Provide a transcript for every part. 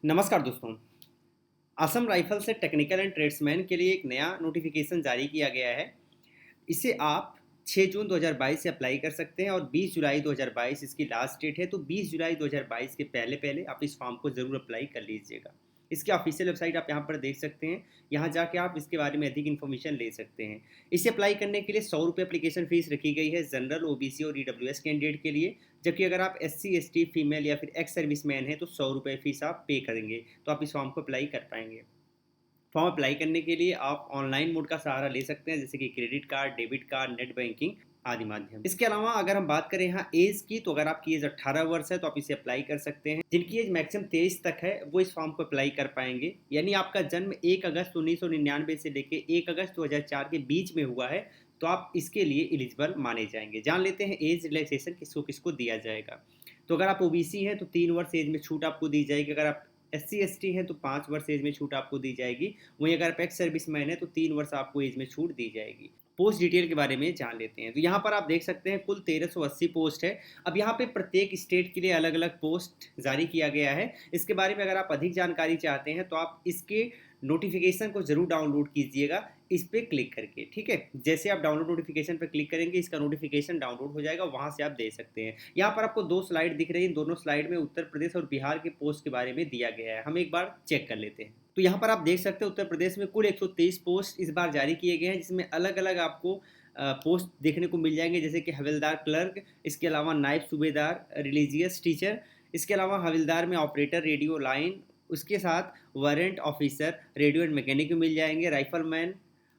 नमस्कार दोस्तों। असम राइफल से टेक्निकल एंड ट्रेड्समैन के लिए एक नया नोटिफिकेशन जारी किया गया है। इसे आप 6 जून 2022 से अप्लाई कर सकते हैं और 20 जुलाई 2022 इसकी लास्ट डेट है। तो 20 जुलाई 2022 के पहले पहले आप इस फॉर्म को ज़रूर अप्लाई कर लीजिएगा। इसकी ऑफिशियल वेबसाइट आप यहाँ पर देख सकते हैं। यहाँ जाके आप इसके बारे में अधिक इन्फॉर्मेशन ले सकते हैं। इसे अप्लाई करने के लिए 100 रुपये एप्लीकेशन फ़ीस रखी गई है जनरल, ओबीसी और ईडब्ल्यूएस कैंडिडेट के लिए। जबकि अगर आप एससी, एसटी, फीमेल या फिर एक्स सर्विसमैन हैं तो 100 रुपये फ़ीस आप पे करेंगे तो आप इस फॉर्म को अप्लाई कर पाएंगे। फॉर्म अप्लाई करने के लिए आप ऑनलाइन मोड का सहारा ले सकते हैं, जैसे कि credit card, debit card, net banking आदि माध्यम। इसके अलावा अगर हम बात करें यहाँ एज की, तो अगर आपकी एज 18 वर्ष है तो आप इसे अप्लाई कर सकते हैं। जिनकी एज मैक्सिमम 23 तक है वो इस फॉर्म को अप्लाई कर पाएंगे। यानी आपका जन्म 1 अगस्त 1999 से लेकर 1 अगस्त 2004 के बीच में हुआ है तो आप इसके लिए एलिजिबल माने जाएंगे। जान लेते हैं एज रिलैक्सेशन किसको किसको दिया जाएगा। तो अगर आप ओबीसी हैं तो 3 वर्ष एज में छूट आपको दी जाएगी। अगर आप एससी एसटी है तो 5 वर्ष एज में छूट आपको दी जाएगी। वहीं अगर आप एक्स सर्विसमैन है तो 3 वर्ष आपको एज में छूट दी जाएगी। पोस्ट डिटेल के बारे में जान लेते हैं। तो यहाँ पर आप देख सकते हैं कुल 1380 पोस्ट है। अब यहाँ पे प्रत्येक स्टेट के लिए अलग अलग पोस्ट जारी किया गया है। इसके बारे में अगर आप अधिक जानकारी चाहते हैं तो आप इसके नोटिफिकेशन को ज़रूर डाउनलोड कीजिएगा इस पर क्लिक करके। ठीक है, जैसे आप डाउनलोड नोटिफिकेशन पर क्लिक करेंगे इसका नोटिफिकेशन डाउनलोड हो जाएगा, वहाँ से आप दे सकते हैं। यहाँ पर आपको 2 स्लाइड दिख रही हैं। दोनों स्लाइड में उत्तर प्रदेश और बिहार के पोस्ट के बारे में दिया गया है। हम एक बार चेक कर लेते हैं। तो यहाँ पर आप देख सकते हैं उत्तर प्रदेश में कुल 123 पोस्ट इस बार जारी किए गए हैं, जिसमें अलग अलग आपको पोस्ट देखने को मिल जाएंगे, जैसे कि हवलदार क्लर्क, इसके अलावा नायब सूबेदार, रिलीजियस टीचर, इसके अलावा हवलदार में ऑपरेटर रेडियो लाइन, उसके साथ warrant officer radio and mechanic में मिल जाएंगे, राइफलमैन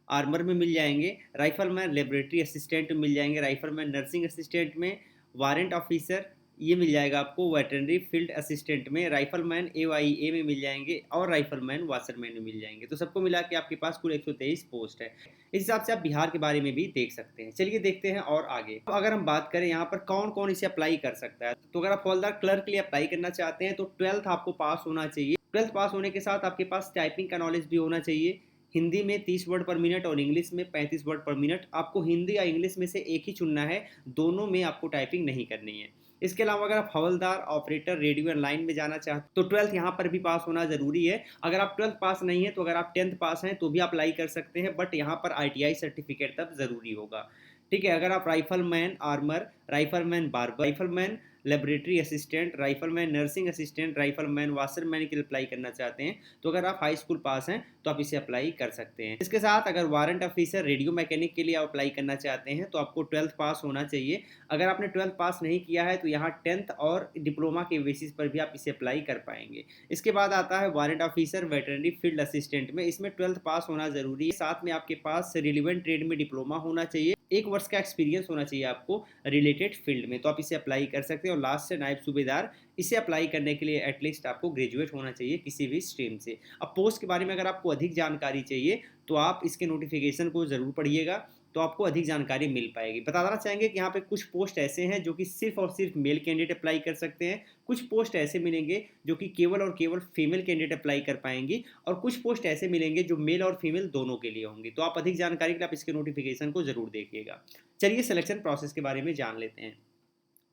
आर्मर में मिल जाएंगे, राइफलमैन लेबोरेटरी असिस्टेंट में मिल जाएंगे, राइफलमैन नर्सिंग असिस्टेंट में, वारंट ऑफिसर ये मिल जाएगा आपको वेटरनरी फील्ड असिस्टेंट में, राइफलमैन एवाईए में मिल जाएंगे और राइफलमैन वाशरमैन में मिल जाएंगे। तो सबको मिला के आपके पास कुल 123 पोस्ट है। इस हिसाब से आप बिहार के बारे में भी देख सकते हैं। चलिए देखते हैं और आगे। अब अगर हम बात करें यहाँ पर कौन कौन इसे अप्लाई कर सकता है, तो अगर आप हवलदार क्लर्क के लिए अप्लाई करना चाहते हैं तो 12th आपको पास होना चाहिए। 12th पास होने के साथ आपके पास टाइपिंग का नॉलेज भी होना चाहिए। हिंदी में 30 वर्ड पर मिनट और इंग्लिश में 35 वर्ड पर मिनट। आपको हिंदी या इंग्लिश में से एक ही चुनना है, दोनों में आपको टाइपिंग नहीं करनी है। इसके अलावा अगर आप हवलदार ऑपरेटर रेडियो एंड लाइन में जाना चाहते तो 12th यहाँ पर भी पास होना ज़रूरी है। अगर आप 12th पास नहीं है तो अगर आप 10th पास हैं तो भी अप्लाई कर सकते हैं, बट यहाँ पर आईटीआई सर्टिफिकेट तब ज़रूरी होगा। ठीक है, अगर आप rifleman armour, rifleman barber, rifleman laboratory assistant, rifleman nursing assistant, rifleman washerman के लिए अप्लाई करना चाहते हैं तो अगर आप हाई स्कूल पास हैं तो आप इसे अप्लाई कर सकते हैं। इसके साथ अगर वारंट ऑफिसर रेडियो मैकेनिक के लिए आप अप्लाई करना चाहते हैं तो आपको 12th पास होना चाहिए। अगर आपने 12th पास नहीं किया है तो यहाँ 10th और डिप्लोमा के बेसिस पर भी आप इसे अप्लाई कर पाएंगे। इसके बाद आता है warrant officer veterinary field assistant में। इसमें 12th पास होना ज़रूरी है। साथ में आपके पास रिलेवेंट ट्रेड में डिप्लोमा होना चाहिए, 1 वर्ष का एक्सपीरियंस होना चाहिए आपको रिलेटेड फील्ड में, तो आप इसे अप्लाई कर सकते हैं। और लास्ट से नायब सूबेदार, इसे अप्लाई करने के लिए एटलीस्ट आपको ग्रेजुएट होना चाहिए किसी भी स्ट्रीम से। अब पोस्ट के बारे में अगर आपको अधिक जानकारी चाहिए तो आप इसके नोटिफिकेशन को ज़रूर पढ़िएगा, तो आपको अधिक जानकारी मिल पाएगी। बताना चाहेंगे कि यहाँ पे कुछ पोस्ट ऐसे हैं जो कि सिर्फ और सिर्फ मेल कैंडिडेट अप्लाई कर सकते हैं, कुछ पोस्ट ऐसे मिलेंगे जो कि केवल और केवल फीमेल कैंडिडेट अप्लाई कर पाएंगी, और कुछ पोस्ट ऐसे मिलेंगे जो मेल और फीमेल दोनों के लिए होंगी। तो आप अधिक जानकारी के लिए आप इसके नोटिफिकेशन को जरूर देखिएगा। चलिए सिलेक्शन प्रोसेस के बारे में जान लेते हैं।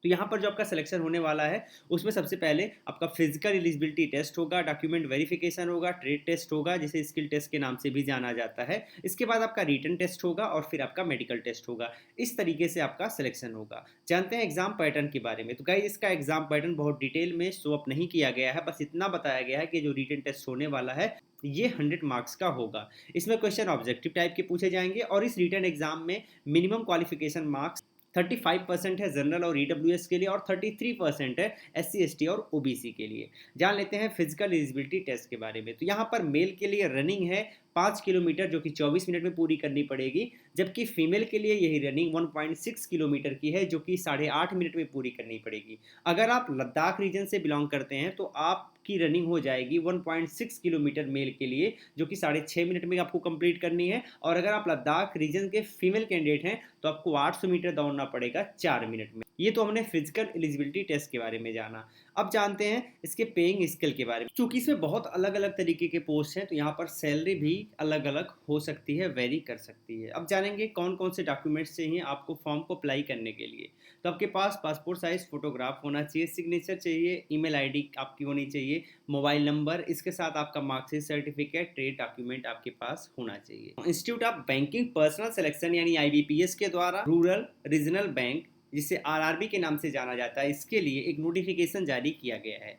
तो यहाँ पर जो आपका सिलेक्शन होने वाला है उसमें सबसे पहले आपका फिजिकल एलिजिबिलिटी टेस्ट होगा, डॉक्यूमेंट वेरिफिकेशन होगा, ट्रेड टेस्ट होगा जिसे स्किल टेस्ट के नाम से भी जाना जाता है। इसके बाद आपका रिटन टेस्ट होगा और फिर आपका मेडिकल टेस्ट होगा। इस तरीके से आपका सिलेक्शन होगा। जानते हैं एग्जाम पैटर्न के बारे में। तो गाइस इसका एग्जाम पैटर्न बहुत डिटेल में शो अप नहीं किया गया है, बस इतना बताया गया है कि जो रिटन टेस्ट होने वाला है ये 100 मार्क्स का होगा। इसमें क्वेश्चन ऑब्जेक्टिव टाइप के पूछे जाएंगे और इस रिटन एग्जाम में मिनिमम क्वालिफिकेशन मार्क्स 35% है जनरल और ईडब्ल्यूएस के लिए और 33% है एससी एसटी और ओबीसी के लिए। जान लेते हैं फिजिकल एलिजिबिलिटी टेस्ट के बारे में। तो यहाँ पर मेल के लिए रनिंग है 5 किलोमीटर जो कि 24 मिनट में पूरी करनी पड़ेगी, जबकि फीमेल के लिए यही रनिंग 1.6 किलोमीटर की है जो कि 8.5 मिनट में पूरी करनी पड़ेगी। अगर आप लद्दाख रीजन से बिलोंग करते हैं तो आपकी रनिंग हो जाएगी 1.6 किलोमीटर मेल के लिए जो कि 6.5 मिनट में आपको कंप्लीट करनी है। और अगर आप लद्दाख रीजन के फीमेल कैंडिडेट हैं तो आपको 800 मीटर दौड़ना पड़ेगा 4 मिनट में। ये तो हमने फिजिकल एलिजिबिलिटी टेस्ट के बारे में जाना। अब जानते हैं इसके पेइंग स्केल के बारे में। चूंकि इसमें बहुत अलग अलग तरीके के पोस्ट हैं तो यहाँ पर सैलरी भी अलग अलग हो सकती है, वेरी कर सकती है। अब जानेंगे कौन कौन से डॉक्यूमेंट्स चाहिए आपको फॉर्म को अप्लाई करने के लिए। तो आपके पास पासपोर्ट साइज फोटोग्राफ होना चाहिए, सिग्नेचर चाहिए, ईमेल आईडी आपकी होनी चाहिए, मोबाइल नंबर, इसके साथ आपका मार्कशीट सर्टिफिकेट, ट्रेड डॉक्यूमेंट आपके पास होना चाहिए। Institute of banking personal selection यानी IBPS के द्वारा रूरल रीजनल बैंक, जिसे RRB के नाम से जाना जाता है, इसके लिए एक नोटिफिकेशन जारी किया गया है।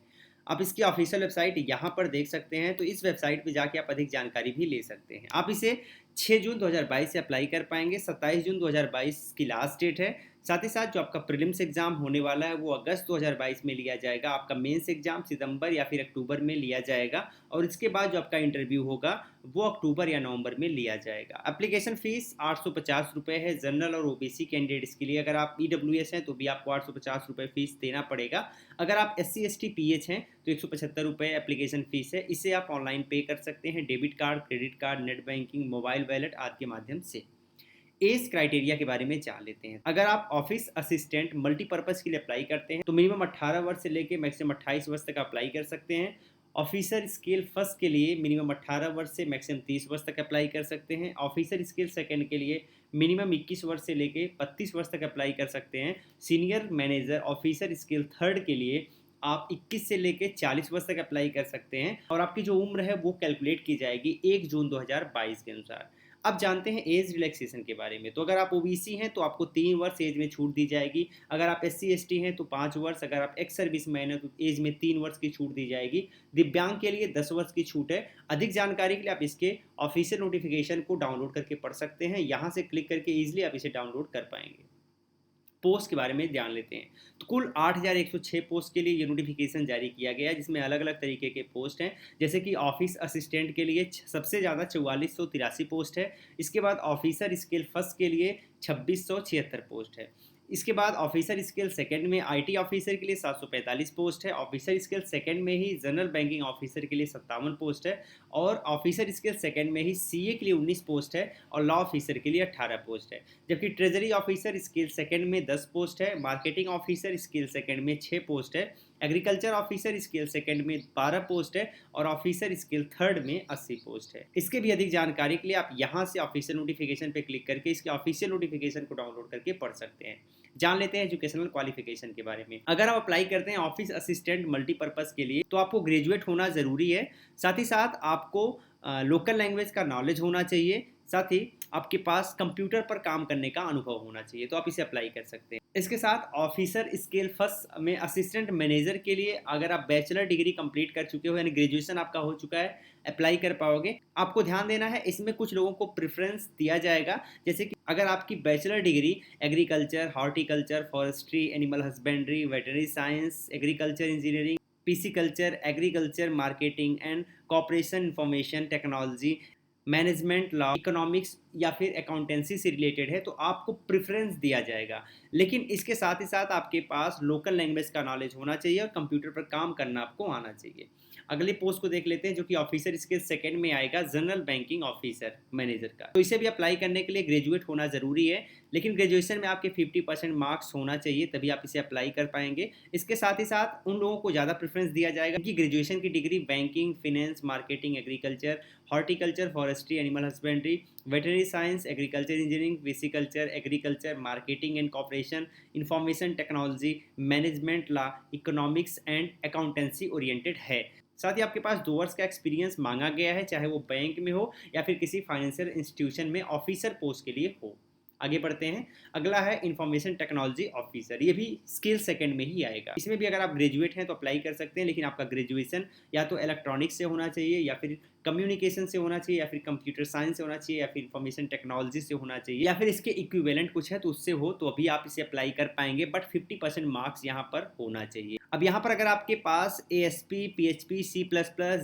आप इसकी ऑफिशियल वेबसाइट यहाँ पर देख सकते हैं, तो इस वेबसाइट पे जाके आप अधिक जानकारी भी ले सकते हैं। आप इसे 6 जून 2022 से अप्लाई कर पाएंगे। 27 जून 2022 की लास्ट डेट है। साथ ही साथ जो आपका प्रीलिम्स एग्जाम होने वाला है वो अगस्त 2022 में लिया जाएगा। आपका मेंस एग्जाम सितंबर या फिर अक्टूबर में लिया जाएगा और इसके बाद जो आपका इंटरव्यू होगा वो अक्टूबर या नवंबर में लिया जाएगा। एप्लीकेशन फीस 850 रुपये है जनरल और OBC कैंडिडेट्स के लिए। अगर आप EWS हैं तो भी आपको 850 रुपये फीस देना पड़ेगा। अगर आप SC ST PH हैं तो 175 रुपये एप्लीकेशन फीस है। इसे आप ऑनलाइन पे कर सकते हैं debit card, credit card, net banking, mobile wallet आदि के माध्यम से। एज क्राइटेरिया के बारे में जान लेते हैं। अगर आप ऑफिस असिस्टेंट मल्टीपर्पज के लिए अप्लाई करते हैं तो मिनिमम 18 वर्ष से लेकर मैक्सिमम 28 वर्ष तक अप्लाई कर सकते हैं। ऑफिसर स्केल फर्स्ट के लिए मिनिमम 18 वर्ष से मैक्सिमम 30 वर्ष तक अप्लाई कर सकते हैं। ऑफिसर स्केल सेकंड के लिए मिनिमम 21 वर्ष से लेकर 32 वर्ष तक अप्लाई कर सकते हैं। Senior manager officer scale third के लिए आप 21 से लेकर 40 वर्ष तक अप्लाई कर सकते हैं और आपकी जो उम्र है वो कैलकुलेट की जाएगी 1 जून 2022 के अनुसार। अब जानते हैं एज रिलैक्सेशन के बारे में। तो अगर आप OBC हैं तो आपको 3 वर्ष एज में छूट दी जाएगी। अगर आप SC ST हैं तो 5 वर्ष। अगर आप एक्स सर्विस मैन हैं तो एज में 3 वर्ष की छूट दी जाएगी। दिव्यांग के लिए 10 वर्ष की छूट है। अधिक जानकारी के लिए आप इसके ऑफिशियल नोटिफिकेशन को डाउनलोड करके पढ़ सकते हैं। यहाँ से क्लिक करके ईजिली आप इसे डाउनलोड कर पाएंगे। पोस्ट के बारे में जान लेते हैं। तो कुल 8106 पोस्ट के लिए ये नोटिफिकेशन जारी किया गया है, जिसमें अलग अलग तरीके के पोस्ट हैं। जैसे कि ऑफिस असिस्टेंट के लिए सबसे ज़्यादा 4483 पोस्ट है। इसके बाद ऑफिसर स्केल फर्स्ट के लिए 2676 पोस्ट है। इसके बाद ऑफिसर स्केल सेकंड में IT ऑफिसर के लिए 745 पोस्ट है। ऑफिसर स्केल सेकंड में ही जनरल बैंकिंग ऑफिसर के लिए 57 पोस्ट है और ऑफिसर स्केल सेकंड में ही CA के लिए 19 पोस्ट है और लॉ ऑफिसर के लिए 18 पोस्ट है। जबकि ट्रेजरी ऑफिसर स्केल सेकंड में 10 पोस्ट है। मार्केटिंग ऑफिसर स्केल सेकंड में 6 पोस्ट है। एग्रीकल्चर ऑफिसर स्केल सेकंड में 12 पोस्ट है और ऑफिसर स्केल थर्ड में 80 पोस्ट है। इसके भी अधिक जानकारी के लिए आप यहाँ से ऑफिशियल नोटिफिकेशन पे क्लिक करके इसके ऑफिशियल नोटिफिकेशन को डाउनलोड करके पढ़ सकते हैं। जान लेते हैं एजुकेशनल क्वालिफिकेशन के बारे में। अगर आप अप्लाई करते हैं ऑफिस असिस्टेंट मल्टीपर्पज के लिए तो आपको ग्रेजुएट होना ज़रूरी है। साथ ही साथ आपको लोकल लैंग्वेज का नॉलेज होना चाहिए। साथ ही आपके पास कंप्यूटर पर काम करने का अनुभव होना चाहिए, तो आप इसे अप्लाई कर सकते हैं। इसके साथ ऑफिसर स्केल फर्स्ट में असिस्टेंट मैनेजर के लिए अगर आप बैचलर डिग्री कंप्लीट कर चुके हो यानी ग्रेजुएशन आपका हो चुका है, अप्लाई कर पाओगे। आपको ध्यान देना है इसमें कुछ लोगों को प्रेफरेंस दिया जाएगा, जैसे कि अगर आपकी bachelor degree agriculture, horticulture, forestry, animal husbandry, veterinary science, agriculture engineering, PC agriculture, marketing and corporation information technology, management, law, economics या फिर अकाउंटेंसी से रिलेटेड है तो आपको प्रेफरेंस दिया जाएगा। लेकिन इसके साथ ही साथ आपके पास लोकल लैंग्वेज का नॉलेज होना चाहिए और कंप्यूटर पर काम करना आपको आना चाहिए। अगले पोस्ट को देख लेते हैं जो कि ऑफिसर इसके सेकंड में आएगा, जनरल बैंकिंग ऑफिसर मैनेजर का। तो इसे भी अप्लाई करने के लिए ग्रेजुएट होना ज़रूरी है, लेकिन ग्रेजुएशन में आपके 50% मार्क्स होना चाहिए, तभी आप इसे अप्लाई कर पाएंगे। इसके साथ ही साथ उन लोगों को ज़्यादा प्रेफरेंस दिया जाएगा कि ग्रेजुएशन की degree banking, finance, marketing, agriculture, horticulture, forestry, animal husbandry, veterinary science, agriculture engineering, pisciculture, agriculture, marketing and corporation, information technology, management, law, economics and accountancy oriented है। साथ ही आपके पास 2 वर्ष का एक्सपीरियंस मांगा गया है, चाहे वो बैंक में हो या फिर किसी फाइनेंशियल इंस्टीट्यूशन में ऑफिसर पोस्ट के लिए हो। आगे बढ़ते हैं। अगला है इंफॉर्मेशन टेक्नोलॉजी ऑफिसर। ये भी स्किल सेकंड में ही आएगा। इसमें भी अगर आप ग्रेजुएट हैं तो अप्लाई कर सकते हैं, लेकिन आपका ग्रेजुएशन या तो इलेक्ट्रॉनिक्स से होना चाहिए या फिर कम्युनिकेशन से होना चाहिए या फिर कंप्यूटर साइंस से होना चाहिए या फिर इंफॉर्मेशन टेक्नोलॉजी से होना चाहिए या फिर इसके इक्विवेलेंट कुछ है तो उससे हो, तो अभी आप इसे अप्लाई कर पाएंगे। बट 50% मार्क्स यहाँ पर होना चाहिए। अब यहाँ पर अगर आपके पास ASP, PHP, C++,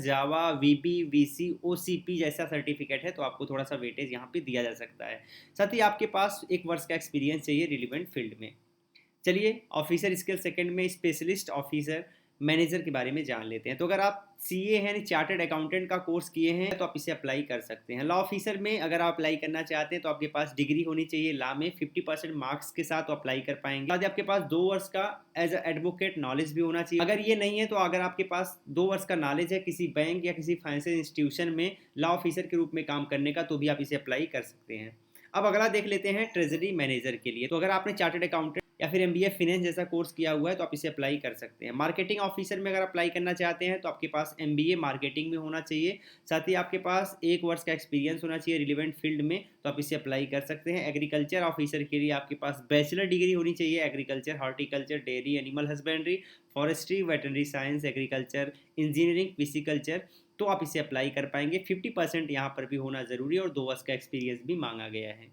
जावा, VB, VC, OCP जैसा सर्टिफिकेट है तो आपको थोड़ा सा वेटेज यहाँ पे दिया जा सकता है। साथ ही आपके पास 1 वर्ष का एक्सपीरियंस चाहिए रिलेवेंट फील्ड में। चलिए, ऑफिसर स्किल सेकंड में स्पेशलिस्ट ऑफिसर मैनेजर के बारे में जान लेते हैं। तो अगर आप सीए हैं यानी चार्टर्ड अकाउंटेंट का कोर्स किए हैं तो आप इसे अप्लाई कर सकते हैं। लॉ ऑफिसर में अगर आप अप्लाई करना चाहते हैं तो आपके पास डिग्री होनी चाहिए लॉ में 50% मार्क्स के साथ तो अप्लाई कर पाएंगे। बाद आपके पास 2 वर्ष का एज एडवोकेट नॉलेज भी होना चाहिए। अगर ये नहीं है तो अगर आपके पास 2 वर्ष का नॉलेज है किसी बैंक या किसी फाइनेंशियल इंस्टीट्यूशन में लॉ ऑफिसर के रूप में काम करने का तो भी आप इसे अप्लाई कर सकते हैं। अब अगला देख लेते हैं ट्रेजरी मैनेजर के लिए। तो अगर आपने चार्टर्ड अकाउंटेंट या फिर एमबीए फाइनेंस जैसा कोर्स किया हुआ है तो आप इसे अप्लाई कर सकते हैं। मार्केटिंग ऑफिसर में अगर अप्लाई करना चाहते हैं तो आपके पास एमबीए मार्केटिंग में होना चाहिए, साथ ही आपके पास 1 वर्ष का एक्सपीरियंस होना चाहिए रिलेवेंट फील्ड में, तो आप इसे अप्लाई कर सकते हैं। एग्रीकल्चर ऑफिसर के लिए आपके पास बैचलर डिग्री होनी चाहिए agriculture, horticulture, dairy, animal husbandry, forestry, veterinary science, agriculture, engineering, pisciculture, तो आप इसे अप्लाई कर पाएंगे। 50% यहाँ पर भी होना ज़रूरी है और 2 वर्ष का एक्सपीरियंस भी मांगा गया है।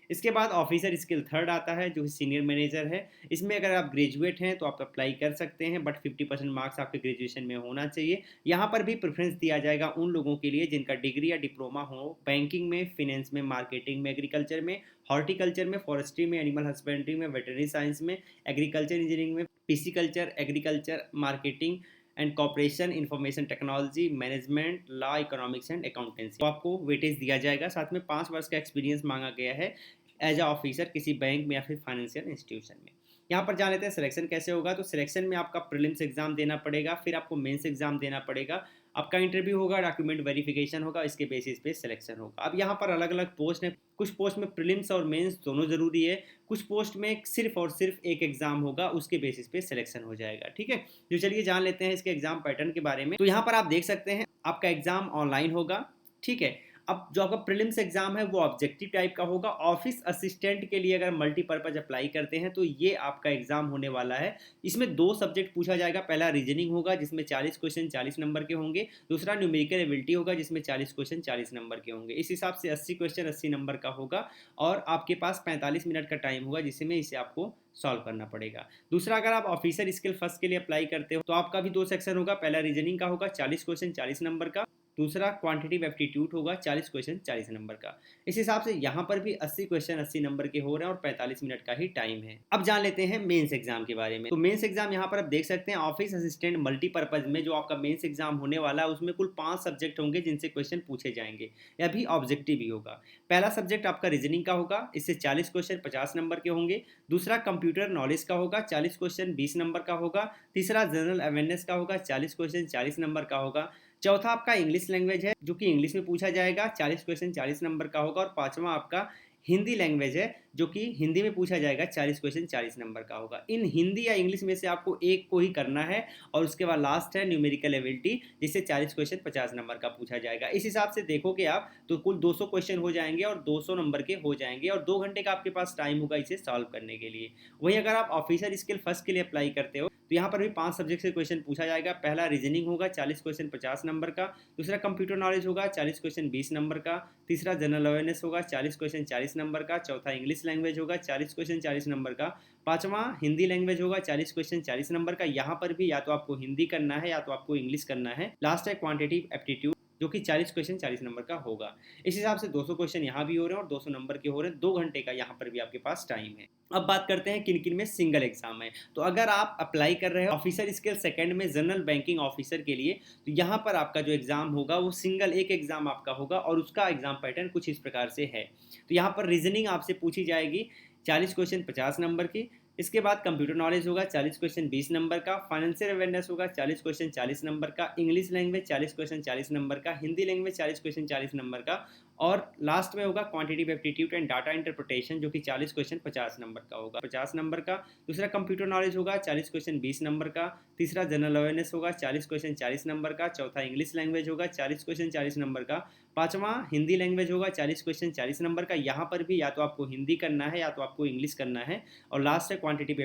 इसके बाद ऑफिसर स्किल थर्ड आता है जो सीनियर मैनेजर है। इसमें अगर आप ग्रेजुएट हैं तो आप अप्लाई कर सकते हैं, बट 50% मार्क्स आपके ग्रेजुएशन में होना चाहिए। यहाँ पर भी प्रेफरेंस दिया जाएगा उन लोगों के लिए जिनका डिग्री या डिप्लोमा हो बैंकिंग में, फिनेंस में, मार्केटिंग में, एग्रीकल्चर में, हॉर्टिकल्चर में, फॉरेस्ट्री में, एनिमल हस्बेंड्री में, वेटरनरी साइंस में, एग्रीकल्चर इंजीनियरिंग में, pisciculture, agriculture, marketing and cooperation, information technology, management, law, economics and accountancy, तो आपको वेटेज दिया जाएगा। साथ में 5 वर्ष का एक्सपीरियंस मांगा गया है एज अ ऑफिसर किसी बैंक में या फिर फाइनेंशियल इंस्टीट्यूशन में। यहाँ पर जान लेते हैं सिलेक्शन कैसे होगा। तो सिलेक्शन में आपका प्रीलिम्स एग्जाम देना पड़ेगा, फिर आपको मेंस एग्जाम देना पड़ेगा, आपका इंटरव्यू होगा, डॉक्यूमेंट वेरिफिकेशन होगा, इसके बेसिस पे सिलेक्शन होगा। अब यहाँ पर अलग अलग पोस्ट हैं, कुछ पोस्ट में प्रीलिम्स और मेंस दोनों ज़रूरी है, कुछ पोस्ट में सिर्फ और सिर्फ एक एग्जाम होगा, उसके बेसिस पे सिलेक्शन हो जाएगा। ठीक है, तो चलिए जान लेते हैं इसके एग्जाम पैटर्न के बारे में। तो यहाँ पर आप देख सकते हैं आपका एग्जाम ऑनलाइन होगा। ठीक है, अब जो आपका प्रीलिम्स एग्जाम है वो ऑब्जेक्टिव टाइप का होगा। ऑफिस असिस्टेंट के लिए अगर मल्टीपर्पज अप्लाई करते हैं तो ये आपका एग्जाम होने वाला है। इसमें 2 सब्जेक्ट पूछा जाएगा, पहला रीजनिंग होगा जिसमें 40 क्वेश्चन 40 नंबर के होंगे, दूसरा न्यूमेरिकल एबिलिटी होगा जिसमें 40 क्वेश्चन 40 नंबर के होंगे। इस हिसाब से 80 क्वेश्चन 80 नंबर का होगा और आपके पास 45 मिनट का टाइम होगा जिसमें इसे आपको सॉल्व करना पड़ेगा। दूसरा, अगर आप ऑफिसर स्किल फर्स्ट के लिए अप्लाई करते हो तो आपका भी 2 सेक्शन होगा, पहला रीजनिंग का होगा 40 क्वेश्चन 40 नंबर का, दूसरा क्वांटिटिव एप्टीट्यूड होगा 40 क्वेश्चन 40 नंबर का। इस हिसाब से यहाँ पर भी 80 क्वेश्चन 80 नंबर के हो रहे हैं और 45 मिनट का ही टाइम है। अब जान लेते हैं मेंस एग्जाम के बारे में। तो मेंस एग्जाम यहाँ पर आप देख सकते हैं ऑफिस असिस्टेंट मल्टीपर्पज में जो आपका मेंस एग्जाम होने वाला है उसमें कुल 5 सब्जेक्ट होंगे जिनसे क्वेश्चन पूछे जाएंगे, यह भी ऑब्जेक्टिव ही होगा। पहला सब्जेक्ट आपका रीजनिंग का होगा, इससे 40 क्वेश्चन 50 नंबर के होंगे। दूसरा कंप्यूटर नॉलेज का होगा, 40 क्वेश्चन 20 नंबर का होगा। तीसरा जनरल अवेयरनेस का होगा, 40 क्वेश्चन 40 नंबर का होगा। चौथा आपका इंग्लिश लैंग्वेज है जो कि इंग्लिश में पूछा जाएगा, 40 क्वेश्चन 40 नंबर का होगा। और पांचवा आपका हिंदी लैंग्वेज है जो कि हिंदी में पूछा जाएगा, 40 क्वेश्चन 40 नंबर का होगा। इन हिंदी या इंग्लिश में से आपको एक को ही करना है और उसके बाद लास्ट है न्यूमेरिकल एबिलिटी जिससे 40 क्वेश्चन 50 नंबर का पूछा जाएगा। इस हिसाब से देखोगे आप तो कुल 200 क्वेश्चन हो जाएंगे और 200 नंबर के हो जाएंगे और 2 घंटे का आपके पास टाइम होगा इसे सॉल्व करने के लिए। वहीं अगर आप ऑफिसर स्किल फर्स्ट के लिए अप्लाई करते हो तो यहाँ पर भी 5 सब्जेक्ट से क्वेश्चन पूछा जाएगा। पहला रीजनिंग होगा 40 क्वेश्चन 50 नंबर का, दूसरा कंप्यूटर नॉलेज होगा 40 क्वेश्चन 20 नंबर का, तीसरा जनरल अवेयरनेस होगा 40 क्वेश्चन 40 नंबर का, चौथा इंग्लिश लैंग्वेज होगा 40 क्वेश्चन 40 नंबर का, पांचवा हिंदी लैंग्वेज होगा 40 क्वेश्चन 40 नंबर का। यहाँ पर भी या तो आपको हिंदी करना है या तो आपको इंग्लिश करना है। लास्ट है क्वांटिटिव एप्टीट्यूड जो कि 40 क्वेश्चन 40 नंबर का होगा। इस हिसाब से 200 क्वेश्चन यहाँ भी हो रहे हैं और 200 नंबर के हो रहे हैं। 2 घंटे का यहाँ पर भी आपके पास टाइम है। अब बात करते हैं किन किन में सिंगल एग्जाम है। तो अगर आप अप्लाई कर रहे हो ऑफिसर स्किल सेकंड में जनरल बैंकिंग ऑफिसर के लिए तो यहाँ पर आपका जो एग्जाम होगा वो सिंगल एक एग्जाम आपका होगा और उसका एग्जाम पैटर्न कुछ इस प्रकार से है। तो यहाँ पर रीजनिंग आपसे पूछी जाएगी 40 क्वेश्चन 50 नंबर की। इसके बाद कंप्यूटर नॉलेज होगा 40 क्वेश्चन 20 नंबर का, फाइनेंशियल अवेयरनेस होगा 40 क्वेश्चन 40 नंबर का, इंग्लिश लैंग्वेज 40 क्वेश्चन 40 नंबर का, हिंदी लैंग्वेज 40 क्वेश्चन 40 नंबर का और लास्ट में होगा quantitative aptitude and data interpretation जो कि 40 क्वेश्चन 50 नंबर का होगा, 50 नंबर का। दूसरा कंप्यूटर नॉलेज होगा 40 क्वेश्चन 20 नंबर का, तीसरा जनरल अवेयरनेस होगा 40 क्वेश्चन 40 नंबर का, चौथा इंग्लिश लैंग्वेज होगा 40 क्वेश्चन 40 नंबर का, पांचवा हिंदी लैंग्वेज होगा 40 क्वेश्चन 40 नंबर का। यहाँ पर भी या तो आपको हिंदी करना है या तो आपको इंग्लिश करना है और लास्ट है क्वांटिटिव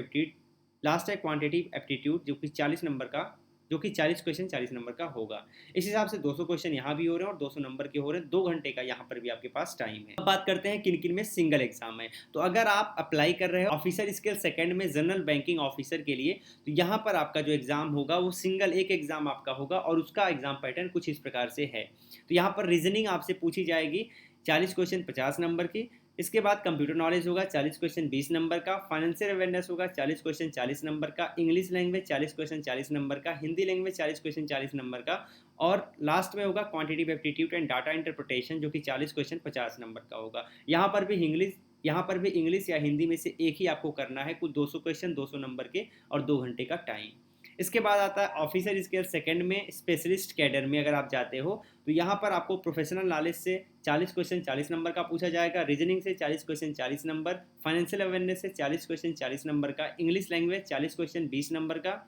एप्टीट्यूड जो कि 40 नंबर का जो कि 40 क्वेश्चन 40 नंबर का होगा। इस हिसाब से 200 क्वेश्चन यहाँ भी हो रहे हैं और 200 नंबर के हो रहे हैं। 2 घंटे का यहाँ पर भी आपके पास टाइम है। अब बात करते हैं किन किन में सिंगल एग्जाम है। तो अगर आप अप्लाई कर रहे हो ऑफिसर स्किल सेकंड में जनरल बैंकिंग ऑफिसर के लिए तो यहाँ पर आपका जो एग्जाम होगा वो सिंगल एक एग्जाम आपका होगा और उसका एग्जाम पैटर्न कुछ इस प्रकार से है। तो यहाँ पर रीजनिंग आपसे पूछी जाएगी 40 क्वेश्चन 50 नंबर की, इसके बाद कंप्यूटर नॉलेज होगा 40 क्वेश्चन 20 नंबर का, फाइनेंशियल अवेयरनेस होगा 40 क्वेश्चन 40 नंबर का, इंग्लिश लैंग्वेज 40 क्वेश्चन 40 नंबर का, हिंदी लैंग्वेज 40 क्वेश्चन 40 नंबर का, और लास्ट में होगा quantitative aptitude and data interpretation जो कि 40 क्वेश्चन 50 नंबर का होगा। यहाँ पर भी इंग्लिश या हिंदी में से एक ही आपको करना है, कुल 200 क्वेश्चन 200 नंबर के और 2 घंटे का टाइम। इसके बाद आता है ऑफिसर स्केल सेकंड में स्पेशलिस्ट कैडर में अगर आप जाते हो तो यहाँ पर आपको प्रोफेशनल नॉलेज से 40 क्वेश्चन 40 नंबर का पूछा जाएगा, रीजनिंग से 40 क्वेश्चन 40 नंबर, फाइनेंशियल अवेयरनेस से 40 क्वेश्चन 40 नंबर का, इंग्लिश लैंग्वेज 40 क्वेश्चन 20 नंबर का,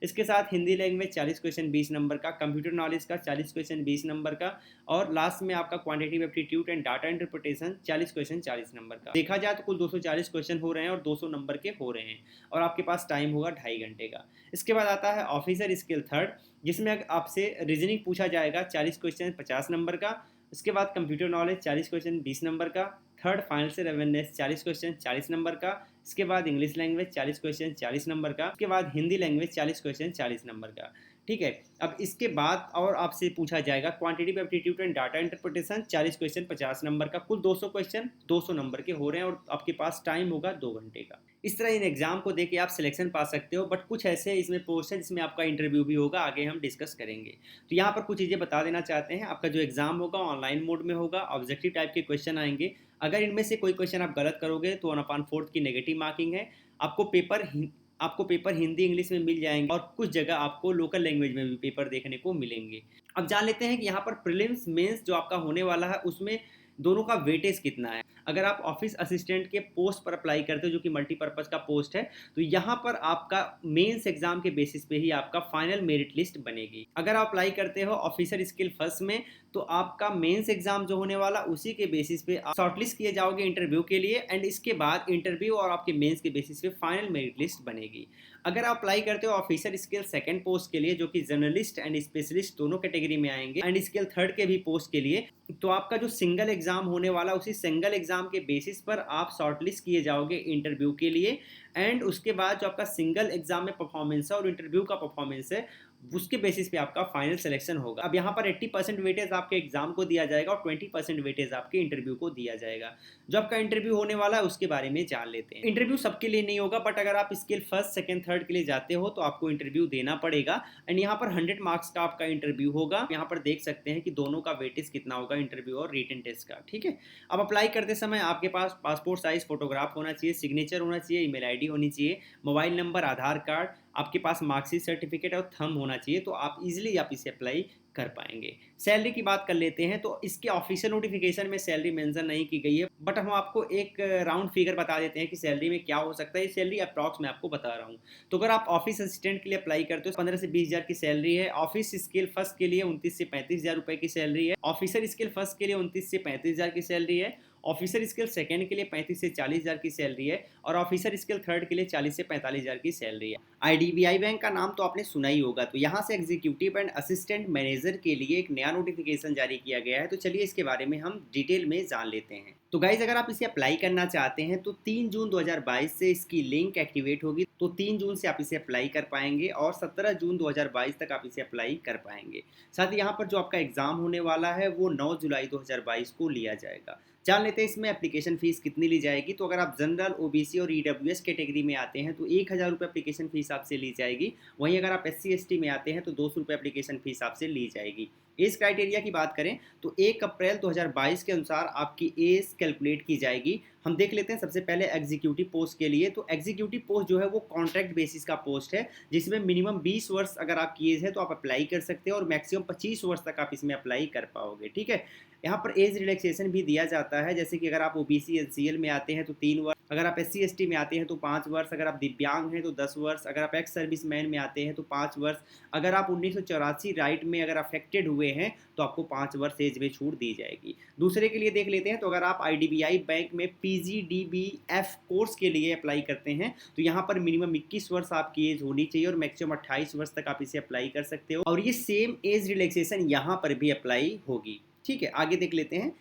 इसके साथ हिंदी लैंग्वेज 40 क्वेश्चन 20 नंबर का, कंप्यूटर नॉलेज का 40 क्वेश्चन 20 नंबर का, और लास्ट में आपका quantitative aptitude and data interpretation 40 question 40 number का। देखा जाए तो कुल 240 क्वेश्चन हो रहे हैं और 200 नंबर के हो रहे हैं और आपके पास टाइम होगा 2.5 घंटे का। इसके बाद आता है ऑफिसर स्किल थर्ड, जिसमें आपसे रीजनिंग पूछा जाएगा 40 क्वेश्चन 50 नंबर का, उसके बाद कंप्यूटर नॉलेज 40 क्वेश्चन 20 नंबर का, third financial awareness 40 question 40 number का, इसके बाद इंग्लिश लैंग्वेज 40 क्वेश्चन 40 नंबर का, उसके बाद हिंदी लैंग्वेज 40 क्वेश्चन 40 नंबर का। ठीक है, अब इसके बाद और आपसे पूछा जाएगा quantitative aptitude and data interpretation 40 question 50 number का, कुल 200 क्वेश्चन 200 नंबर के हो रहे हैं और आपके पास टाइम होगा 2 घंटे का। इस तरह इन एग्जाम को देके आप सिलेक्शन पा सकते हो, बट कुछ ऐसे इसमें पोस्ट है जिसमें आपका इंटरव्यू भी होगा, आगे हम डिस्कस करेंगे। तो यहाँ पर कुछ चीज़ें बता देना चाहते हैं। आपका जो एग्जाम होगा ऑनलाइन मोड में होगा, ऑब्जेक्टिव टाइप के क्वेश्चन आएंगे। अगर इनमें से कोई क्वेश्चन आप गलत करोगे तो 1/4 की नेगेटिव मार्किंग है। आपको पेपर हिंदी इंग्लिश में मिल जाएंगे और कुछ जगह आपको लोकल लैंग्वेज में भी पेपर देखने को मिलेंगे। अब जान लेते हैं कि यहाँ पर प्रीलिम्स मेंस जो आपका होने वाला है उसमें दोनों का वेटेज कितना है। अगर आप ऑफिस असिस्टेंट के पोस्ट पर अप्लाई करते हो जो कि मल्टीपर्पज़ का पोस्ट है, तो यहाँ पर आपका मेंस एग्जाम के बेसिस पे ही आपका फाइनल मेरिट लिस्ट बनेगी। अगर आप अप्लाई करते हो ऑफिसर स्किल फर्स्ट में, तो आपका मेंस एग्जाम जो होने वाला उसी के बेसिस पे आप शॉर्टलिस्ट किए जाओगे इंटरव्यू के लिए, एंड इसके बाद इंटरव्यू और आपके मेंस के बेसिस पे फाइनल मेरिट लिस्ट बनेगी। अगर आप अप्लाई करते हो ऑफिसर स्किल सेकंड पोस्ट के लिए जो कि जर्नलिस्ट एंड स्पेशलिस्ट दोनों कैटेगरी में आएंगे, एंड स्किल थर्ड के भी पोस्ट के लिए, तो आपका जो सिंगल एग्जाम होने वाला उसी सिंगल एग्जाम के बेसिस पर आप शॉर्टलिस्ट किए जाओगे इंटरव्यू के लिए, एंड उसके बाद जो आपका सिंगल एग्जाम में परफॉर्मेंस है और इंटरव्यू का परफॉर्मेंस है उसके बेसिस पे आपका फाइनल सिलेक्शन होगा। अब यहाँ पर 80% वेटेज आपके एग्जाम को दिया जाएगा और 20% वेटेज आपके इंटरव्यू को दिया जाएगा। जो आपका इंटरव्यू होने वाला है उसके बारे में जान लेते हैं। इंटरव्यू सबके लिए नहीं होगा, बट अगर आप स्किल फर्स्ट सेकंड थर्ड के लिए जाते हो तो आपको इंटरव्यू देना पड़ेगा, एंड यहाँ पर 100 मार्क्स का आपका इंटरव्यू होगा। यहाँ पर देख सकते हैं कि दोनों का वेटेज कितना होगा, इंटरव्यू और रिटन टेस्ट का। ठीक है, अब अप्लाई करते समय आपके पास पासपोर्ट साइज फोटोग्राफ होना चाहिए, सिग्नेचर होना चाहिए, ईमेल आईडी होनी चाहिए, मोबाइल नंबर, आधार कार्ड, आपके पास मार्कशीट सर्टिफिकेट और थंब होना चाहिए, तो आप इजीली आप इसे अप्लाई कर पाएंगे। सैलरी की बात कर लेते हैं, तो इसके ऑफिशियल नोटिफिकेशन में सैलरी मेंशन नहीं की गई है, बट हम आपको एक राउंड फिगर बता देते हैं कि सैलरी में क्या हो सकता है। ये सैलरी अप्रॉक्स मैं आपको बता रहा हूँ। तो अगर आप ऑफिस असिस्टेंट के लिए अप्लाई करते हो 15 से 20 हज़ार की सैलरी है। ऑफिस स्किल फर्स्ट के लिए 29 से 35 हज़ार रुपये की सैलरी है। ऑफिसर स्किल फर्स्ट के लिए 29 से 35 हज़ार की सैलरी है। ऑफिसर स्किल सेकंड के लिए 35 से 40 हज़ार की सैलरी है, और ऑफिसर स्किल थर्ड के लिए 40 से 45 हज़ार की सैलरी है। आईडीबीआई बैंक का नाम तो आपने सुना ही होगा। तो यहाँ से एग्जीक्यूटिव एंड असिस्टेंट मैनेजर के लिए एक नया नोटिफिकेशन जारी किया गया है, तो चलिए इसके बारे में हम डिटेल में जान लेते हैं। तो गाइज, अगर आप इसे अप्लाई करना चाहते हैं तो 3 जून 2022 से इसकी लिंक एक्टिवेट होगी, तो 3 जून से आप इसे अप्लाई कर पाएंगे और 17 जून 2022 तक आप इसे अप्लाई कर पाएंगे। साथ ही यहाँ पर जो आपका एग्जाम होने वाला है वो 9 जुलाई 2022 को लिया जाएगा। जान लेते हैं इसमें एप्लीकेशन फीस कितनी ली जाएगी। तो अगर आप जनरल, ओबीसी और ईडब्ल्यूएस कैटेगरी में आते हैं तो 1000 रुपये एप्लीकेशन फीस आपसे ली जाएगी। वहीं अगर आप SC ST में आते हैं तो 200 रुपये एप्लीकेशन फीस आपसे ली जाएगी। एज क्राइटेरिया की बात करें तो 1 अप्रैल 2022 के अनुसार आपकी एज कैलकुलेट की जाएगी। हम देख लेते हैं सबसे पहले एग्जीक्यूटिव पोस्ट के लिए। तो एग्जीक्यूटिव पोस्ट जो है वो कॉन्ट्रैक्ट बेसिस का पोस्ट है, जिसमें मिनिमम 20 वर्ष अगर आपकी एज है तो आप अप्लाई कर सकते हो, और मैक्सिमम 25 वर्ष तक आप इसमें अप्लाई कर पाओगे। ठीक है, यहाँ पर एज रिलैक्सेशन भी दिया जाता है, जैसे कि अगर आप ओबीसी NCL में आते हैं तो 3 वर्ष, अगर आप SC ST में आते हैं तो 5 वर्ष, अगर आप दिव्यांग हैं तो 10 वर्ष, अगर आप एक्स सर्विस मैन में आते हैं तो 5 वर्ष, अगर आप 1984 राइट में अगर अफेक्टेड हुए हैं तो आपको 5 वर्ष एज में छूट दी जाएगी। दूसरे के लिए देख लेते हैं, तो अगर आप IDBI बैंक में PGDBF कोर्स के लिए अप्लाई करते हैं तो यहाँ पर मिनिमम 21 वर्ष आपकी एज होनी चाहिए और मैक्सिमम 28 वर्ष तक आप इसे अप्लाई कर सकते हो, और ये सेम एज रिलैक्सेशन यहाँ पर भी अप्लाई होगी। ठीक है, आगे देख लेते हैं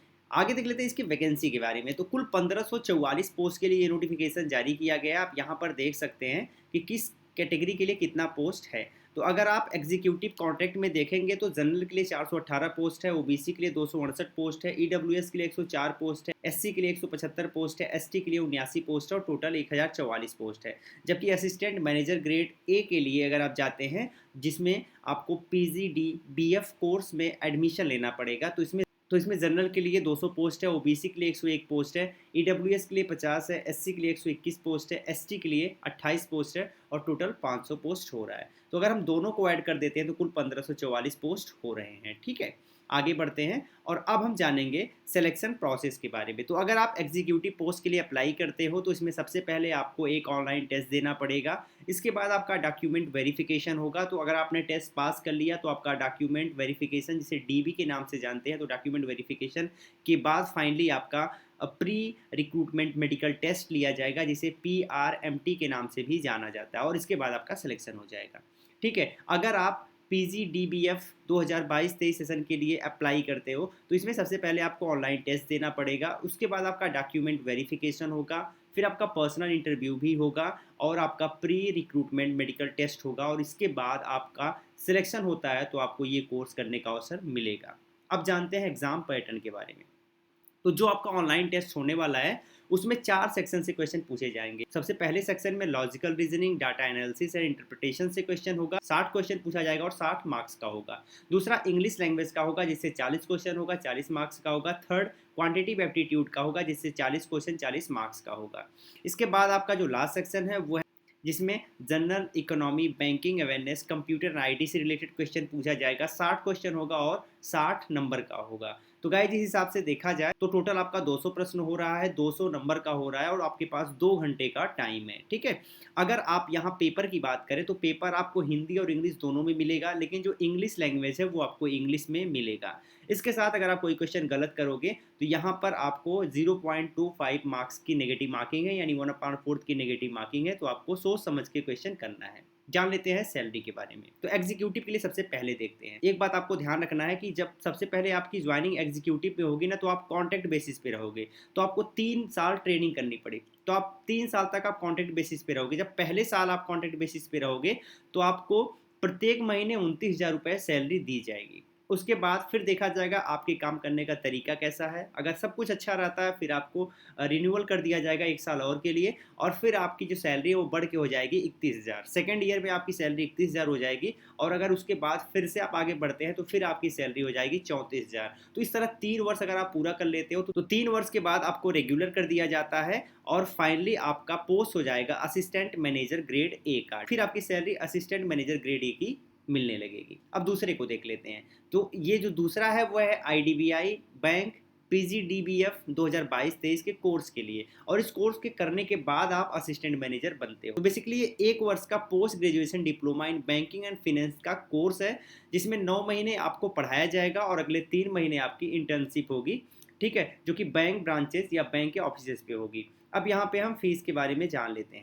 इसकी वैकेंसी के बारे में। तो कुल 1544 पोस्ट के लिए ये नोटिफिकेशन जारी किया गया है। आप यहाँ पर देख सकते हैं कि किस कैटेगरी के लिए कितना पोस्ट है। तो तो अगर आप एग्जीक्यूटिव कॉन्ट्रैक्ट में देखेंगे तो जनरल के लिए 418 पोस्ट है, ओबीसी के लिए 268 पोस्ट है, ईडब्ल्यूएस के लिए 104 पोस्ट है, एससी के लिए 175 पोस्ट है, एसटी के लिए 79 पोस्ट है और टोटल 1044 पोस्ट है। जबकि असिस्टेंट मैनेजर ग्रेड ए के लिए अगर आप जाते हैं, जिसमें आपको पीजीडी बीएफ कोर्स में एडमिशन लेना पड़ेगा, तो इसमें जनरल के लिए 200 पोस्ट है, ओबीसी के लिए 101 पोस्ट है, ईडब्ल्यूएस के लिए 50 है, एससी के लिए 121 पोस्ट है, एसटी के लिए 28 पोस्ट है और टोटल 500 पोस्ट हो रहा है। तो अगर हम दोनों को ऐड कर देते हैं तो कुल 1544 पोस्ट हो रहे हैं। ठीक है, आगे बढ़ते हैं और अब हम जानेंगे सिलेक्शन प्रोसेस के बारे में। तो अगर आप एग्जीक्यूटिव पोस्ट के लिए अप्लाई करते हो तो इसमें सबसे पहले आपको एक ऑनलाइन टेस्ट देना पड़ेगा। इसके बाद आपका डॉक्यूमेंट वेरिफिकेशन होगा। तो अगर आपने टेस्ट पास कर लिया तो आपका डॉक्यूमेंट वेरिफिकेशन, जिसे डीबी के नाम से जानते हैं, तो डॉक्यूमेंट वेरिफिकेशन के बाद फाइनली आपका प्री रिक्रूटमेंट मेडिकल टेस्ट लिया जाएगा, जिसे PRMT के नाम से भी जाना जाता है, और इसके बाद आपका सिलेक्शन हो जाएगा। ठीक है, अगर आप PGDBF 2022-23 सेशन के लिए अप्लाई करते हो तो इसमें सबसे पहले आपको ऑनलाइन टेस्ट देना पड़ेगा, उसके बाद आपका डॉक्यूमेंट वेरिफिकेशन होगा, फिर आपका पर्सनल इंटरव्यू भी होगा और आपका प्री रिक्रूटमेंट मेडिकल टेस्ट होगा, और इसके बाद आपका सिलेक्शन होता है तो आपको ये कोर्स करने का अवसर मिलेगा। अब जानते हैं एग्जाम पैटर्न के बारे में। तो जो आपका ऑनलाइन टेस्ट होने वाला है उसमें 4 सेक्शन से क्वेश्चन पूछे जाएंगे। सबसे पहले सेक्शन में logical reasoning, data analysis and interpretation से क्वेश्चन होगा, 60 क्वेश्चन पूछा जाएगा और 60 मार्क्स का होगा। दूसरा इंग्लिश लैंग्वेज का होगा, जिससे 40 क्वेश्चन होगा, 40 मार्क्स का होगा। थर्ड क्वांटिटिव एप्टीट्यूड का होगा, जिससे 40 क्वेश्चन 40 मार्क्स का होगा। इसके बाद आपका जो लास्ट सेक्शन है वो है जिसमें general economy, banking awareness, computer और आईटी से रिलेटेड क्वेश्चन पूछा जाएगा। 60 क्वेश्चन होगा और 60 नंबर का होगा। तो गाइस, जिस हिसाब से देखा जाए तो टोटल आपका 200 प्रश्न हो रहा है, 200 नंबर का हो रहा है और आपके पास 2 घंटे का टाइम है। ठीक है, अगर आप यहाँ पेपर की बात करें तो पेपर आपको हिंदी और इंग्लिश दोनों में मिलेगा, लेकिन जो इंग्लिश लैंग्वेज है वो आपको इंग्लिश में मिलेगा। इसके साथ अगर आप कोई क्वेश्चन गलत करोगे तो यहाँ पर आपको 0.25 मार्क्स की नेगेटिव मार्किंग है, यानी 1/4 की नेगेटिव मार्किंग है। तो आपको सोच समझ के क्वेश्चन करना है। जान लेते हैं सैलरी के बारे में। तो एग्जीक्यूटिव के लिए सबसे पहले देखते हैं। एक बात आपको ध्यान रखना है कि जब सबसे पहले आपकी ज्वाइनिंग एग्जीक्यूटिव पे होगी ना, तो आप कॉन्ट्रैक्ट बेसिस पे रहोगे। तो आपको 3 साल ट्रेनिंग करनी पड़ेगी। तो आप 3 साल तक आप कॉन्ट्रैक्ट बेसिस पे रहोगे। जब पहले साल आप कॉन्ट्रैक्ट बेसिस पे रहोगे तो आपको प्रत्येक महीने 29,000 रुपये सैलरी दी जाएगी। उसके बाद फिर देखा जाएगा आपके काम करने का तरीका कैसा है। अगर सब कुछ अच्छा रहता है फिर आपको रिन्यूअल कर दिया जाएगा 1 साल और के लिए, और फिर आपकी जो सैलरी है वो बढ़ के हो जाएगी 31,000। सेकेंड ईयर में आपकी सैलरी 31,000 हो जाएगी, और अगर उसके बाद फिर से आप आगे बढ़ते हैं तो फिर आपकी सैलरी हो जाएगी 34,000। तो इस तरह 3 वर्ष अगर आप पूरा कर लेते हो तो 3 वर्ष के बाद आपको रेगुलर कर दिया जाता है, और फाइनली आपका पोस्ट हो जाएगा असिस्टेंट मैनेजर ग्रेड ए का। फिर आपकी salary assistant manager grade A की मिलने लगेगी। अब दूसरे को देख लेते हैं। तो ये जो दूसरा है वो है IDBI बैंक PGDBF 2022-23 के कोर्स के लिए, और इस कोर्स के करने के बाद आप असिस्टेंट मैनेजर बनते हो। तो बेसिकली ये 1 वर्ष का post graduation diploma in banking and finance का कोर्स है, जिसमें 9 महीने आपको पढ़ाया जाएगा और अगले 3 महीने आपकी इंटर्नशिप होगी। ठीक है, जो कि बैंक ब्रांचेस या बैंक के ऑफिस पे होगी। अब यहाँ पे हम फीस के बारे में जान लेते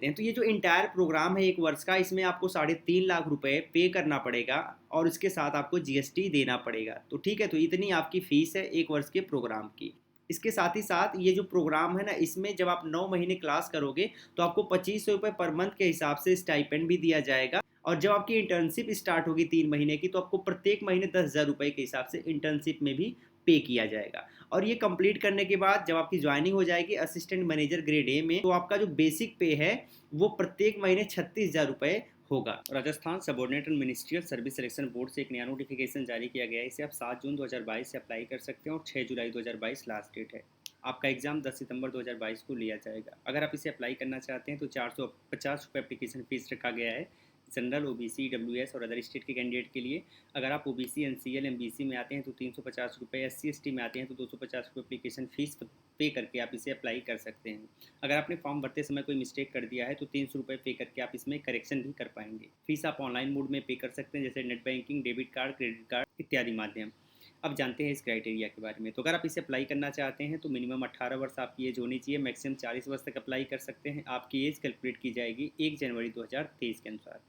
हैं। तो ये जो इंटायर प्रोग्राम है 1 वर्ष का, इसमें आपको 3.5 लाख रुपए पे करना पड़ेगा और इसके साथ आपको GST देना पड़ेगा। तो ठीक है, तो इतनी आपकी फीस है 1 वर्ष के प्रोग्राम की। इसके साथ ही साथ ये जो प्रोग्राम है ना, इसमें जब आप 9 महीने क्लास करोगे तो आपको 2500 रुपये पर मंथ के हिसाब से स्टाइपेंड भी दिया जाएगा, और जब आपकी इंटर्नशिप स्टार्ट होगी 3 महीने की तो आपको प्रत्येक महीने 10,000 रुपये के हिसाब से इंटर्नशिप में भी पे किया जाएगा। और ये कंप्लीट करने के बाद जब आपकी ज्वाइनिंग हो जाएगी असिस्टेंट मैनेजर ग्रेड ए में, तो आपका जो बेसिक पे है वो प्रत्येक महीने 36,000 रुपये होगा। Rajasthan subordinate and ministerial service selection board से एक नया नोटिफिकेशन जारी किया गया है। इसे आप 7 जून 2022 से अप्लाई कर सकते हैं और 6 जुलाई 2022 लास्ट डेट है। आपका एग्जाम 10 सितंबर 2022 को लिया जाएगा। अगर आप इसे अप्लाई करना चाहते हैं तो 450 रुपये एप्लीकेशन फ़ीस रखा गया है जनरल, OBC, EWS और अदर स्टेट के कैंडिडेट के लिए। अगर आप OBC, NCL, MBC में आते हैं तो 350 रुपये, SC ST में आते हैं तो 250 रुपये एप्लीकेशन फ़ीस पे करके आप इसे अप्लाई कर सकते हैं। अगर आपने फॉर्म भरते समय कोई मिस्टेक कर दिया है तो 300 रुपये पे करके आप इसमें करेक्शन भी कर पाएंगे। फीस आप ऑनलाइन मोड में पे कर सकते हैं, जैसे net banking, debit card, credit card इत्यादि माध्यम। अब जानते हैं इस क्राइटेरिया के बारे में। तो अगर आप इसे अप्लाई करना चाहते हैं तो मिनिमम 18 वर्ष आपकी एज होनी चाहिए, मैक्सिमम 40 वर्ष तक अप्लाई कर सकते हैं। आपकी एज कैलकुलेट की जाएगी 1 जनवरी 2023 के अनुसार।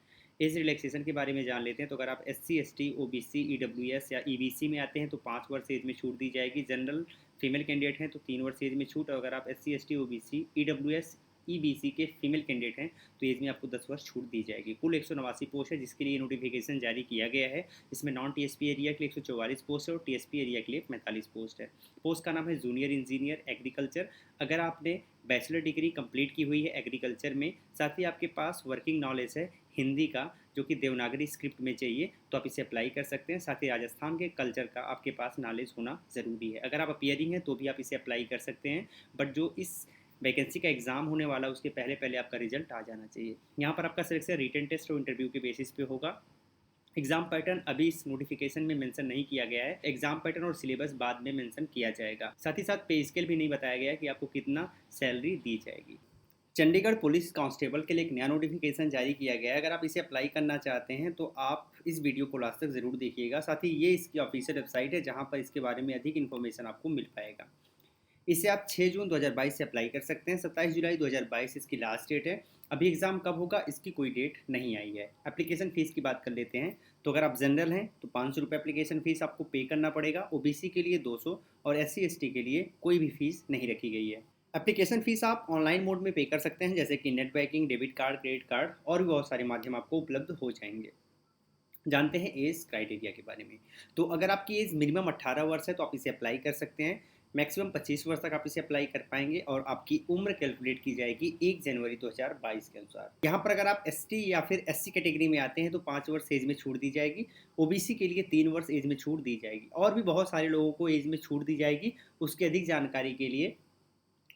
एज रिलैक्सेशन के बारे में जान लेते हैं। तो अगर आप SC ST, OBC, EWS या EBC में आते हैं तो 5 वर्ष एज में छूट दी जाएगी। जनरल फीमेल कैंडिडेट हैं तो 3 वर्ष एज में छूट, और अगर आप SC ST, OBC, EWS EBC के फीमेल कैंडिडेट हैं तो एज में आपको 10 वर्ष छूट दी जाएगी। कुल 189 पोस्ट है जिसके लिए नोटिफिकेशन जारी किया गया है। इसमें नॉन टीएसपी एरिया के लिए 144 पोस्ट है और टीएसपी एरिया के लिए 45 पोस्ट है। पोस्ट का नाम है जूनियर इंजीनियर एग्रीकल्चर। अगर आपने बैचलर डिग्री कंप्लीट की हुई है एग्रीकल्चर में, साथ ही आपके पास वर्किंग नॉलेज है हिंदी का जो कि देवनागरी स्क्रिप्ट में चाहिए, तो आप इसे अप्लाई कर सकते हैं। साथ ही राजस्थान के कल्चर का आपके पास नॉलेज होना ज़रूरी है। अगर आप अपीयरिंग हैं तो भी आप इसे अप्लाई कर सकते हैं, बट जो इस वैकेंसी का एग्ज़ाम होने वाला है उसके पहले पहले आपका रिजल्ट आ जाना चाहिए। यहाँ पर आपका सिलेक्शन रिटन टेस्ट और इंटरव्यू के बेसिस पे होगा। एग्ज़ाम पैटर्न अभी इस नोटिफिकेशन में मेंशन नहीं किया गया है। एग्ज़ाम पैटर्न और सिलेबस बाद में मेंशन किया जाएगा। साथ ही साथ पे स्केल भी नहीं बताया गया है कि आपको कितना सैलरी दी जाएगी। चंडीगढ़ पुलिस कांस्टेबल के लिए एक नया नोटिफिकेशन जारी किया गया है। अगर आप इसे अप्लाई करना चाहते हैं तो आप इस वीडियो को लास्ट तक ज़रूर देखिएगा। साथ ही ये इसकी ऑफिशियल वेबसाइट है जहाँ पर इसके बारे में अधिक इन्फॉर्मेशन आपको मिल पाएगा। इसे आप 6 जून 2022 से अप्लाई कर सकते हैं। 27 जुलाई 2022 इसकी लास्ट डेट है। अभी एग्ज़ाम कब होगा इसकी कोई डेट नहीं आई है। एप्लीकेशन फ़ीस की बात कर लेते हैं तो अगर आप जनरल हैं तो 500 रुपये एप्लीकेशन फ़ीस आपको पे करना पड़ेगा। ओबीसी के लिए 200 और एससी एसटी के लिए कोई भी फ़ीस नहीं रखी गई है। एप्लीकेशन फ़ीस आप ऑनलाइन मोड में पे कर सकते हैं जैसे कि net banking, debit card, credit card और भी बहुत सारे माध्यम आपको उपलब्ध हो जाएंगे। जानते हैं एज क्राइटेरिया के बारे में। तो अगर आपकी एज मिनिमम 18 वर्ष है तो आप इसे अप्लाई कर सकते हैं। मैक्सिमम 25 वर्ष तक आप इसे अप्लाई कर पाएंगे और आपकी उम्र कैलकुलेट की जाएगी 1 जनवरी 2022 के अनुसार। यहाँ पर अगर आप एसटी या फिर एससी कैटेगरी में आते हैं तो 5 वर्ष एज में छूट दी जाएगी। ओबीसी के लिए 3 वर्ष एज में छूट दी जाएगी और भी बहुत सारे लोगों को एज में छूट दी जाएगी। उसकी अधिक जानकारी के लिए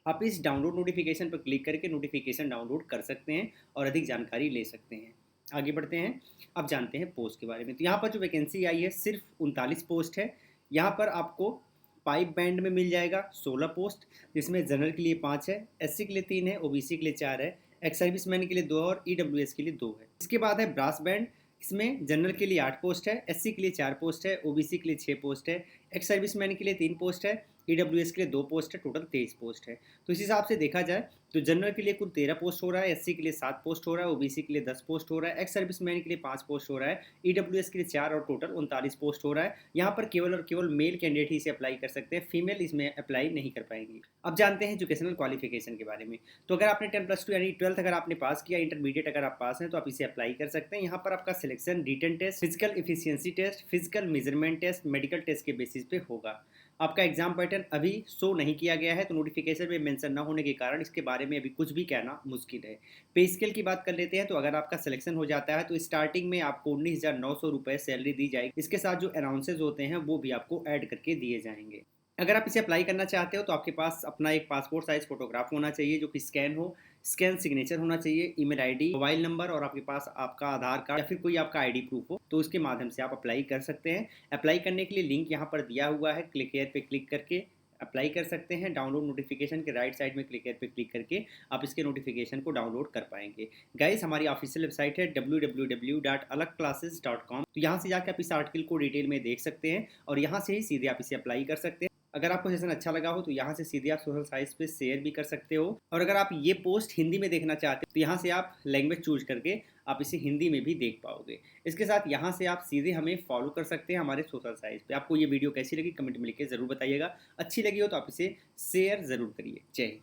आप इस डाउनलोड नोटिफिकेशन पर क्लिक करके नोटिफिकेशन डाउनलोड कर सकते हैं और अधिक जानकारी ले सकते हैं। आगे बढ़ते हैं, अब जानते हैं पोस्ट के बारे में। तो यहाँ पर जो वैकेंसी आई है सिर्फ 39 पोस्ट है। यहाँ पर आपको पाइप बैंड में मिल जाएगा 16 पोस्ट, जिसमें जनरल के लिए 5 है, एससी के लिए 3 है, ओबीसी के लिए 4 है, एक्स सर्विसमैन के लिए 2 और ईडब्ल्यूएस के लिए 2 है। इसके बाद है ब्रास बैंड। इसमें जनरल के लिए 8 पोस्ट है, एससी के लिए 4 पोस्ट है, ओबीसी के लिए 6 पोस्ट है, एक्स सर्विसमैन के लिए 3 पोस्ट है, ईडब्ल्यूएस के लिए 2 पोस्ट है, टोटल 23 पोस्ट है। तो इस हिसाब से देखा जाए तो जनरल के लिए कुल 13 पोस्ट हो रहा है, एससी के लिए 7 पोस्ट हो रहा है, ओबीसी के लिए 10 पोस्ट हो रहा है, एक्स सर्विसमैन के लिए 5 पोस्ट हो रहा है, ईडब्ल्यूएस के लिए 4 और टोटल 39 पोस्ट हो रहा है। यहाँ पर केवल और केवल मेल कैंडिडेट ही इसे अप्लाई कर सकते हैं, फीमेल इसमें अप्लाई नहीं कर पाएंगी। अब जानते हैं एजुकेशनल क्वालिफिकेशन के बारे में। तो अगर आपने 10+2 यानी 12th अगर आपने पास किया, इंटरमीडिएट अगर आप पास हैं तो आप इसे अप्लाई कर सकते हैं। यहाँ पर आपका selection written test, physical efficiency test, physical measurement test, medical test के बेसिस पे होगा। आपका एग्जाम पैटर्न अभी शो नहीं किया गया है तो नोटिफिकेशन में मेंशन न होने के कारण इसके बारे में अभी कुछ भी कहना मुश्किल है। पे स्केल की बात कर लेते हैं तो अगर आपका सिलेक्शन हो जाता है तो स्टार्टिंग में आपको 19,900 रुपये सैलरी दी जाएगी। इसके साथ जो अनाउंसेज होते हैं वो भी आपको ऐड करके दिए जाएंगे। अगर आप इसे अप्लाई करना चाहते हो तो आपके पास अपना एक पासपोर्ट साइज फोटोग्राफ होना चाहिए जो कि स्कैन हो, स्कैन सिग्नेचर होना चाहिए, ईमेल आईडी, मोबाइल नंबर और आपके पास आपका आधार कार्ड या फिर कोई आपका आईडी प्रूफ हो, तो उसके माध्यम से आप अप्लाई कर सकते हैं। अप्लाई करने के लिए लिंक यहाँ पर दिया हुआ है, क्लिक हियर पे क्लिक करके अप्लाई कर सकते हैं। डाउनलोड नोटिफिकेशन के राइट साइड में क्लिक हियर पे क्लिक करके आप इसके नोटिफिकेशन को डाउनलोड कर पाएंगे। गाइस हमारी ऑफिशियल वेबसाइट है www.alagclasses.com। तो यहाँ से जाकर आप इस आर्टिकल को डिटेल में देख सकते हैं और यहाँ से ही सीधे आप इसे अप्लाई कर सकते हैं। अगर आपको सेशन अच्छा लगा हो तो यहाँ से सीधे आप सोशल साइट्स पे शेयर भी कर सकते हो और अगर आप ये पोस्ट हिंदी में देखना चाहते हो तो यहाँ से आप लैंग्वेज चूज करके आप इसे हिंदी में भी देख पाओगे। इसके साथ यहाँ से आप सीधे हमें फॉलो कर सकते हैं हमारे सोशल साइट्स पे। आपको ये वीडियो कैसी लगी कमेंट में लिख के ज़रूर बताइएगा। अच्छी लगी हो तो आप इसे शेयर ज़रूर करिए। जय हिंद।